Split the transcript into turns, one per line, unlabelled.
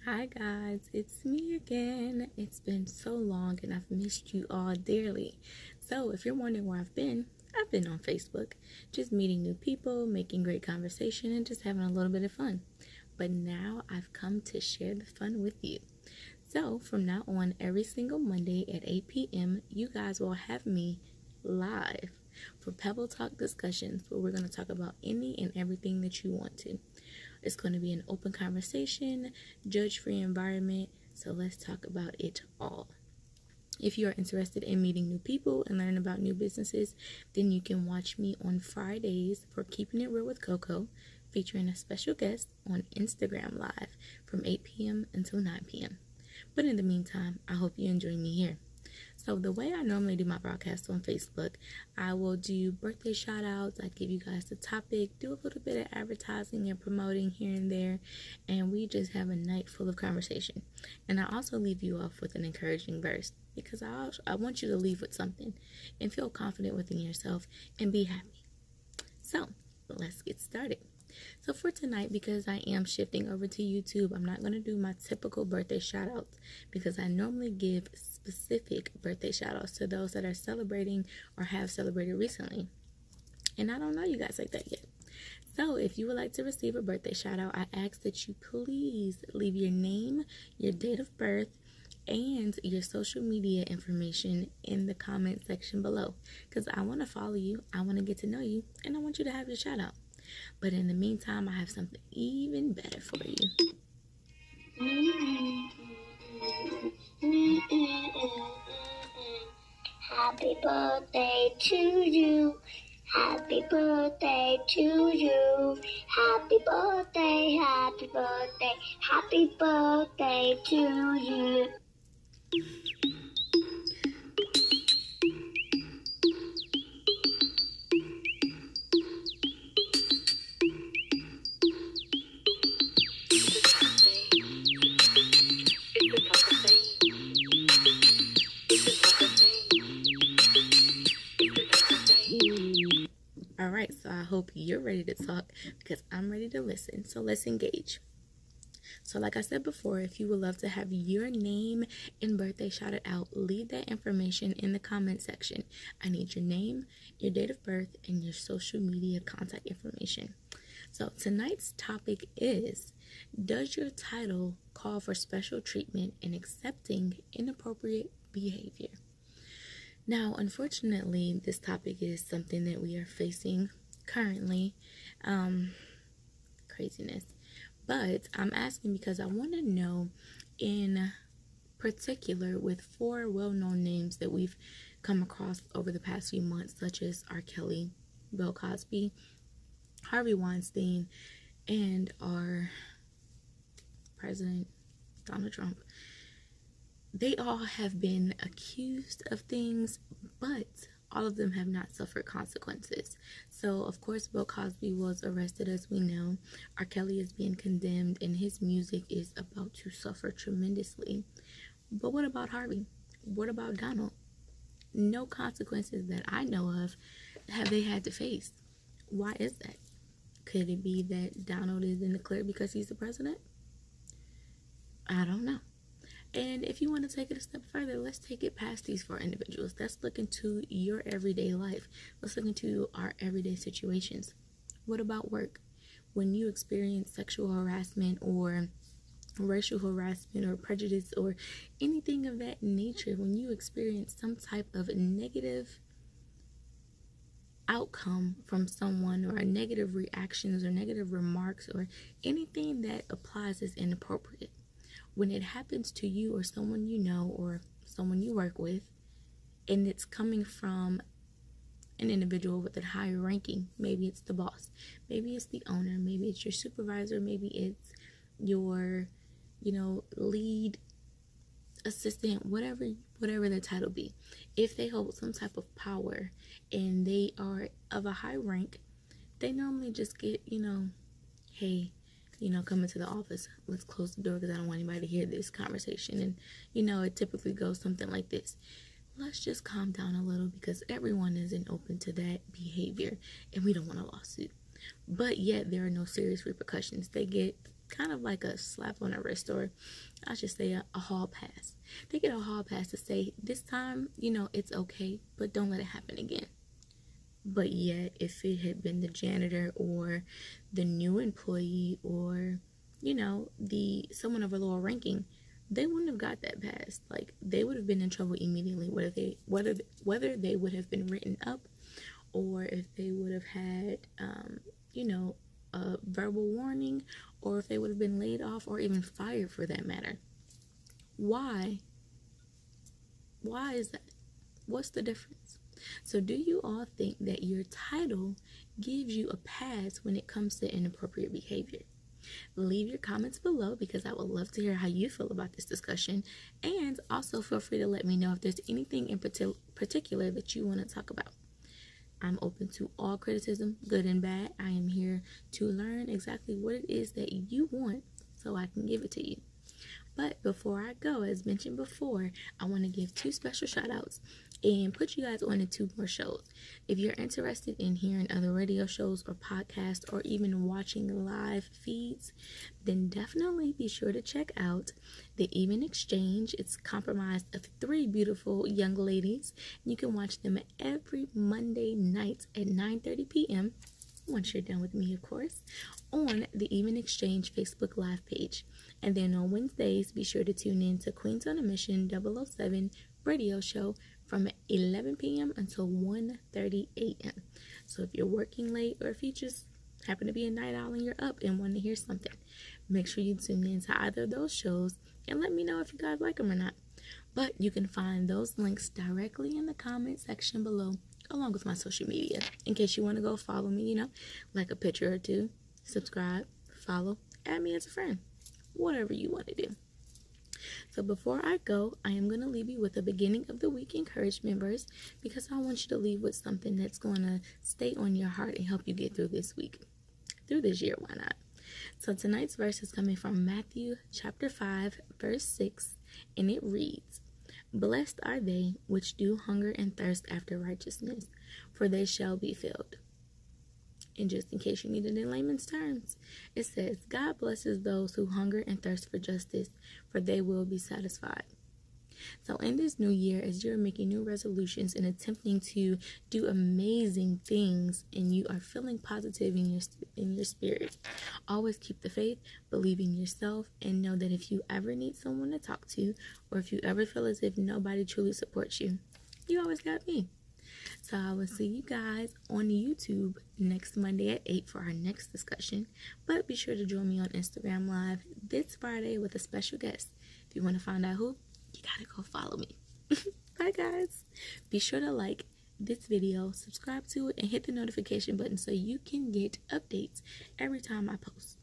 Hi guys, it's me again. It's been so long and I've missed you all dearly. So if you're wondering where I've been on Facebook, just meeting new people, making great conversation, and just having a little bit of fun. But now I've come to share the fun with you. So from now on, every single Monday at 8 p.m., you guys will have me live for Pebble Talk discussions where we're going to talk about any and everything that you want to. It's going to be an open conversation, judge-free environment, so let's talk about it all. If you are interested in meeting new people and learning about new businesses, then you can watch me on Fridays for Keeping It Real with Coco, featuring a special guest on Instagram Live from 8 p.m. until 9 p.m. But in the meantime, I hope you enjoy me here. So the way I normally do my broadcast on Facebook, I will do birthday shout outs. I give you guys the topic, do a little bit of advertising and promoting here and there, and we just have a night full of conversation. And I also leave you off with an encouraging verse because I want you to leave with something and feel confident within yourself and be happy. So let's get started. So for tonight, because I am shifting over to YouTube, I'm not going to do my typical birthday shout outs because I normally give specific birthday shout outs to those that are celebrating or have celebrated recently. And I don't know you guys like that yet. So if you would like to receive a birthday shout out, I ask that you please leave your name, your date of birth, and your social media information in the comment section below because I want to follow you, I want to get to know you, and I want you to have your shout out. But in the meantime, I have something even better for you.
Happy birthday to you. Happy birthday to you. Happy birthday, happy birthday, happy birthday to you.
Alright, so I hope you're ready to talk because I'm ready to listen. So let's engage. So like I said before, if you would love to have your name and birthday shouted out, leave that information in the comment section. I need your name, your date of birth, and your social media contact information. So tonight's topic is, does your title call for special treatment in accepting inappropriate behavior? Now, unfortunately, this topic is something that we are facing currently, craziness. But I'm asking because I want to know in particular with 4 well-known names that we've come across over the past few months, such as R. Kelly, Bill Cosby, Harvey Weinstein, and our president, Donald Trump. They all have been accused of things, but all of them have not suffered consequences. So, of course, Bill Cosby was arrested, as we know. R. Kelly is being condemned, and his music is about to suffer tremendously. But what about Harvey? What about Donald? No consequences that I know of have they had to face. Why is that? Could it be that Donald is in the clear because he's the president? I don't know. And if you want to take it a step further, let's take it past these 4 individuals. Let's look into your everyday life. Let's look into our everyday situations. What about work? When you experience sexual harassment or racial harassment or prejudice or anything of that nature, when you experience some type of negative outcome from someone or a negative reactions or negative remarks or anything that applies as inappropriate, when it happens to you or someone you know or someone you work with, and it's coming from an individual with a higher ranking, maybe it's the boss, maybe it's the owner, maybe it's your supervisor, maybe it's your, lead assistant, whatever the title be. If they hold some type of power and they are of a high rank, they normally just get, hey, come into the office. Let's close the door because I don't want anybody to hear this conversation. And, it typically goes something like this. Let's just calm down a little because everyone isn't open to that behavior and we don't want a lawsuit. But yet there are no serious repercussions. They get kind of like a slap on the wrist, or I should say a hall pass. They get a hall pass to say, this time, it's okay, but don't let it happen again. But yet, if it had been the janitor or the new employee or, the someone of a lower ranking, they wouldn't have got that pass. Like, they would have been in trouble immediately, whether they would have been written up, or if they would have had, a verbal warning, or if they would have been laid off or even fired for that matter. Why? Why is that? What's the difference? So do you all think that your title gives you a pass when it comes to inappropriate behavior? Leave your comments below, because I would love to hear how you feel about this discussion. And also feel free to let me know if there's anything in particular that you want to talk about. I'm open to all criticism, good and bad. I am here to learn exactly what it is that you want so I can give it to you. But before I go, as mentioned before, I want to give 2 special shout outs and put you guys on to 2 more shows. If you're interested in hearing other radio shows or podcasts, or even watching live feeds, then definitely be sure to check out the Even Exchange. It's comprised of 3 beautiful young ladies. You can watch them every Monday night at 9:30 p.m. once you're done with me, of course, on the Even Exchange Facebook Live page. And then on Wednesdays, be sure to tune in to Queens on a Mission 007 radio show from 11 p.m. until 1:30 a.m. So if you're working late, or if you just happen to be a night owl and you're up and want to hear something, make sure you tune in to either of those shows and let me know if you guys like them or not. But you can find those links directly in the comment section below, along with my social media, in case you want to go follow me, like a picture or 2, subscribe, follow, add me as a friend, whatever you want to do. So before I go, I am going to leave you with a beginning of the week encouragement verse, because I want you to leave with something that's going to stay on your heart and help you get through this week, through this year, why not? So tonight's verse is coming from Matthew chapter 5, verse 6, and it reads, "Blessed are they which do hunger and thirst after righteousness, for they shall be filled." And just in case you need it in layman's terms, it says, God blesses those who hunger and thirst for justice, for they will be satisfied. So in this new year, as you're making new resolutions and attempting to do amazing things, and you are feeling positive in your spirit, always keep the faith, believe in yourself, and know that if you ever need someone to talk to, or if you ever feel as if nobody truly supports you, you always got me. So I will see you guys on YouTube next Monday at 8 for our next discussion. But be sure to join me on Instagram Live this Friday with a special guest. If you want to find out who, you gotta go follow me. Bye guys. Be sure to like this video, subscribe to it, and hit the notification button so you can get updates every time I post.